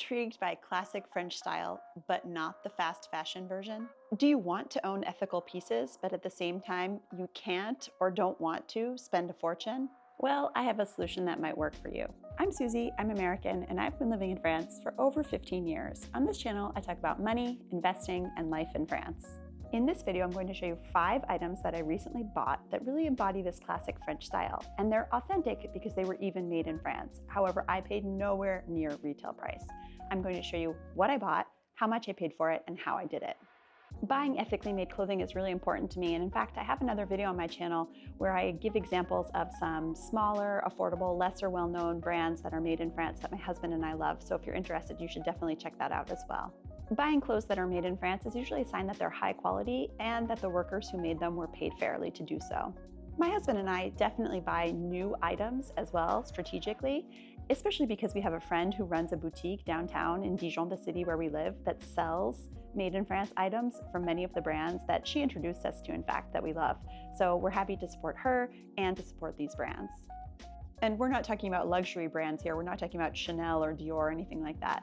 intrigued by classic French style, but not the fast fashion version? Do you want to own ethical pieces, but at the same time, you can't or don't want to spend a fortune? Well, I have a solution that might work for you. I'm Susie, I'm American, and I've been living in France for over 15 years. On this channel, I talk about money, investing, and life in France. In this video, I'm going to show you 5 items that I recently bought that really embody this classic French style. And they're authentic because they were even made in France. However, I paid nowhere near retail price. I'm going to show you what I bought, how much I paid for it, and how I did it. Buying ethically made clothing is really important to me, and in fact, I have another video on my channel where I give examples of some smaller, affordable, lesser well-known brands that are made in France that my husband and I love, so if you're interested, you should definitely check that out as well. Buying clothes that are made in France is usually a sign that they're high quality and that the workers who made them were paid fairly to do so. My husband and I definitely buy new items as well, strategically, especially because we have a friend who runs a boutique downtown in Dijon, the city where we live, that sells made in France items from many of the brands that she introduced us to, in fact, that we love. So we're happy to support her and to support these brands. And we're not talking about luxury brands here. We're not talking about Chanel or Dior or anything like that.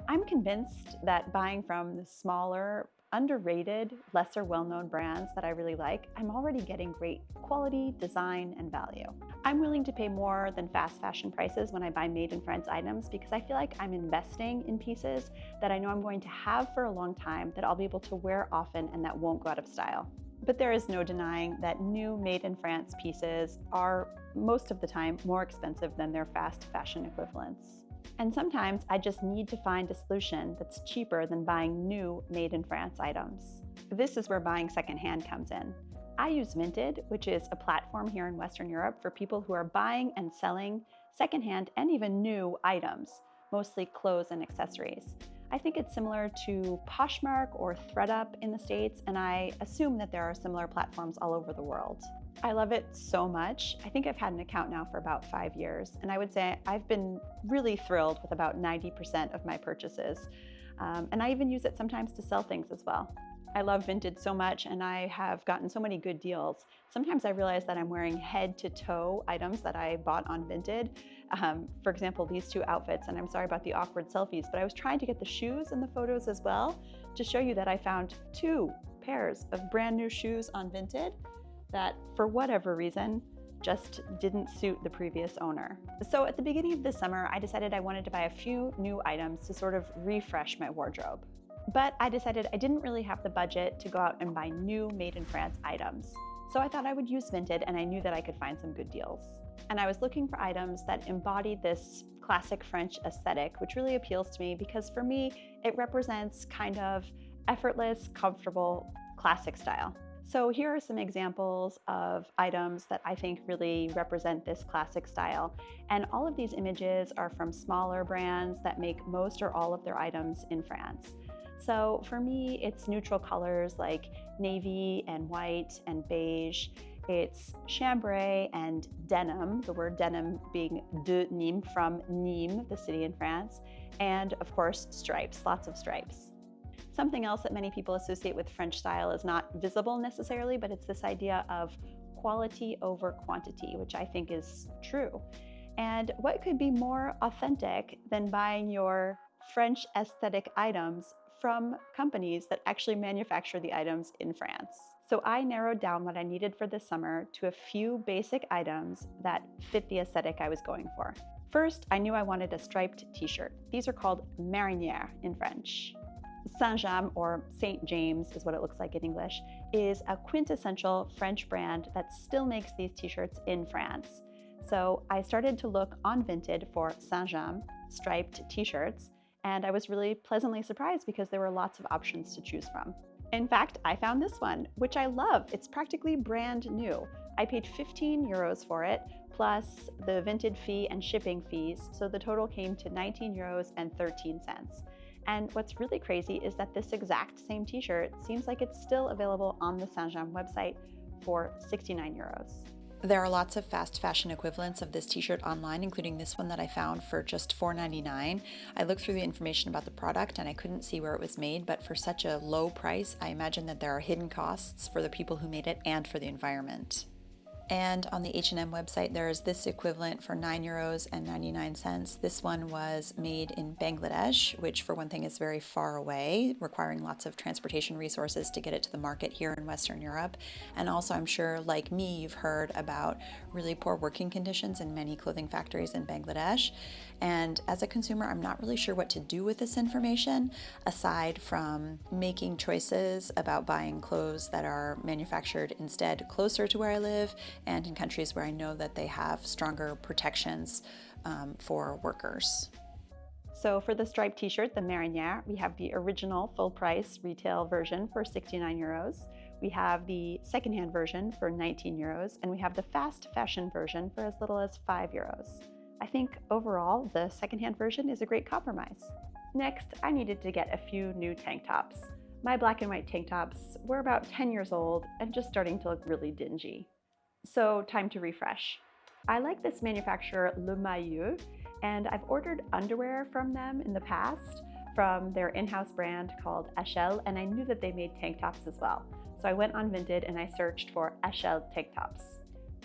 I'm convinced that buying from the smaller, underrated, lesser well-known brands that I really like, I'm already getting great quality, design, and value. I'm willing to pay more than fast fashion prices when I buy made in France items because I feel like I'm investing in pieces that I know I'm going to have for a long time, that I'll be able to wear often, and that won't go out of style. But there is no denying that new made in France pieces are most of the time more expensive than their fast fashion equivalents. And sometimes I just need to find a solution that's cheaper than buying new made in France items. This is where buying secondhand comes in. I use Vinted, which is a platform here in Western Europe for people who are buying and selling secondhand and even new items, mostly clothes and accessories. I think it's similar to Poshmark or ThredUp in the States, and I assume that there are similar platforms all over the world. I love it so much. I think I've had an account now for about 5 years, and I would say I've been really thrilled with about 90% of my purchases. And I even use it sometimes to sell things as well. I love Vinted so much, and I have gotten so many good deals. Sometimes I realize that I'm wearing head-to-toe items that I bought on Vinted. For example, these 2 outfits, and I'm sorry about the awkward selfies, but I was trying to get the shoes in the photos as well to show you that I found 2 pairs of brand new shoes on Vinted that, for whatever reason, just didn't suit the previous owner. So at the beginning of this summer, I decided I wanted to buy a few new items to sort of refresh my wardrobe. But I decided I didn't really have the budget to go out and buy new made in France items. So I thought I would use Vinted, and I knew that I could find some good deals. And I was looking for items that embodied this classic French aesthetic, which really appeals to me because for me, it represents kind of effortless, comfortable, classic style. So here are some examples of items that I think really represent this classic style. And all of these images are from smaller brands that make most or all of their items in France. So for me, it's neutral colors like navy and white and beige. It's chambray and denim, the word denim being de Nîmes, from Nîmes, the city in France. And of course, stripes, lots of stripes. Something else that many people associate with French style is not visible necessarily, but it's this idea of quality over quantity, which I think is true. And what could be more authentic than buying your French aesthetic items from companies that actually manufacture the items in France? So I narrowed down what I needed for this summer to a few basic items that fit the aesthetic I was going for. First, I knew I wanted a striped t-shirt. These are called marinières in French. Saint-James, or St. James is what it looks like in English, is a quintessential French brand that still makes these t-shirts in France. So I started to look on Vinted for Saint-James striped t-shirts, and I was really pleasantly surprised because there were lots of options to choose from. In fact, I found this one, which I love. It's practically brand new. I paid 15 euros for it, plus the Vinted fee and shipping fees, so the total came to 19 euros and 13 cents. And what's really crazy is that this exact same t-shirt seems like it's still available on the Saint-James website for 69 euros. There are lots of fast fashion equivalents of this t-shirt online, including this one that I found for just $4.99. I looked through the information about the product and I couldn't see where it was made, but for such a low price, I imagine that there are hidden costs for the people who made it and for the environment. And on the H&M website, there's this equivalent for €9 and 99 cents. This one was made in Bangladesh, which for one thing is very far away, requiring lots of transportation resources to get it to the market here in Western Europe. And also, I'm sure, like me, you've heard about really poor working conditions in many clothing factories in Bangladesh. And as a consumer, I'm not really sure what to do with this information, aside from making choices about buying clothes that are manufactured instead closer to where I live and in countries where I know that they have stronger protections for workers. So for the striped t-shirt, the Marinière, we have the original full price retail version for €69. We have the secondhand version for €19, and we have the fast fashion version for as little as €5. I think overall, the secondhand version is a great compromise. Next, I needed to get a few new tank tops. My black and white tank tops were about 10 years old and just starting to look really dingy. So time to refresh. I like this manufacturer Le Maillot, and I've ordered underwear from them in the past from their in-house brand called HL, and I knew that they made tank tops as well. So I went on Vinted and I searched for HL tank tops.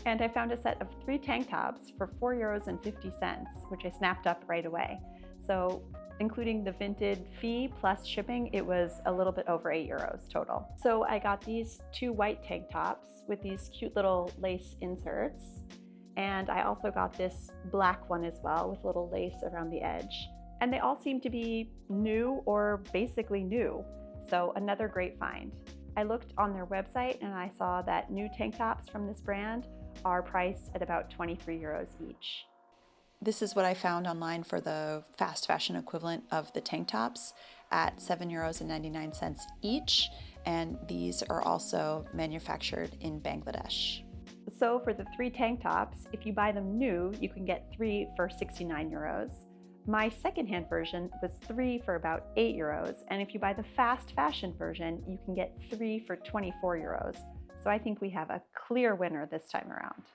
And I found a set of 3 tank tops for €4.50, which I snapped up right away. So including the Vinted fee plus shipping, it was a little bit over €8 total. So I got these 2 white tank tops with these cute little lace inserts. And I also got this black one as well with little lace around the edge. And they all seem to be new or basically new. So another great find. I looked on their website and I saw that new tank tops from this brand are priced at about €23 each. This is what I found online for the fast fashion equivalent of the tank tops at €7 and 99 cents each, and these are also manufactured in Bangladesh. So for the 3 tank tops, if you buy them new, you can get 3 for €69. My secondhand version was 3 for about €8, and if you buy the fast fashion version, you can get 3 for €24. So I think we have a clear winner this time around.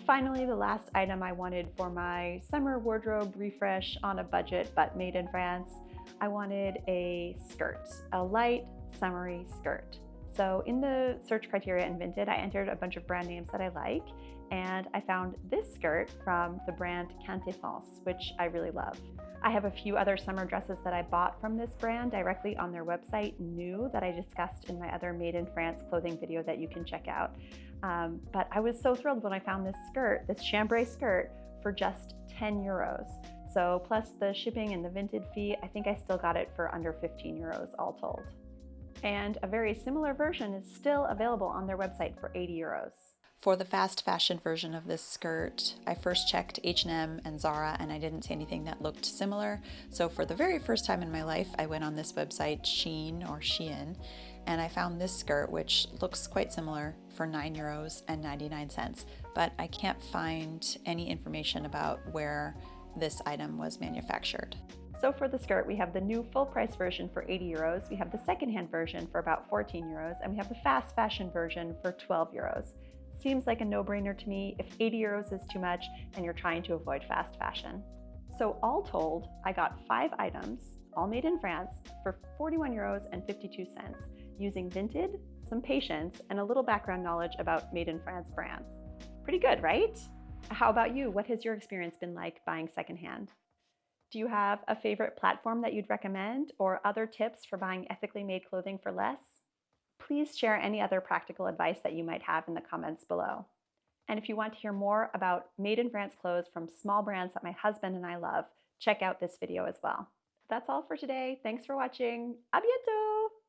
Finally, the last item I wanted for my summer wardrobe refresh on a budget but made in France, I wanted a skirt, a light summery skirt. So in the search criteria in Vinted, I entered a bunch of brand names that I like, and I found this skirt from the brand Quintessence, which I really love. I have a few other summer dresses that I bought from this brand directly on their website, new, that I discussed in my other Made in France clothing video that you can check out. But I was so thrilled when I found this skirt, this chambray skirt, for just €10. So plus the shipping and the Vinted fee, I think I still got it for under €15 all told. And a very similar version is still available on their website for €80. For the fast fashion version of this skirt, I first checked H&M and Zara and I didn't see anything that looked similar. So for the very first time in my life, I went on this website, Shein, and I found this skirt, which looks quite similar, for €9 and 99 cents. But I can't find any information about where this item was manufactured. So for the skirt, we have the new full price version for €80, we have the secondhand version for about €14, and we have the fast fashion version for €12. Seems like a no-brainer to me if €80 is too much and you're trying to avoid fast fashion. So all told, I got 5 items, all made in France, for €41.52, using Vinted, some patience, and a little background knowledge about Made in France brands. Pretty good, right? How about you? What has your experience been like buying secondhand? Do you have a favorite platform that you'd recommend or other tips for buying ethically made clothing for less? Please share any other practical advice that you might have in the comments below. And if you want to hear more about Made in France clothes from small brands that my husband and I love, check out this video as well. That's all for today. Thanks for watching. À bientôt!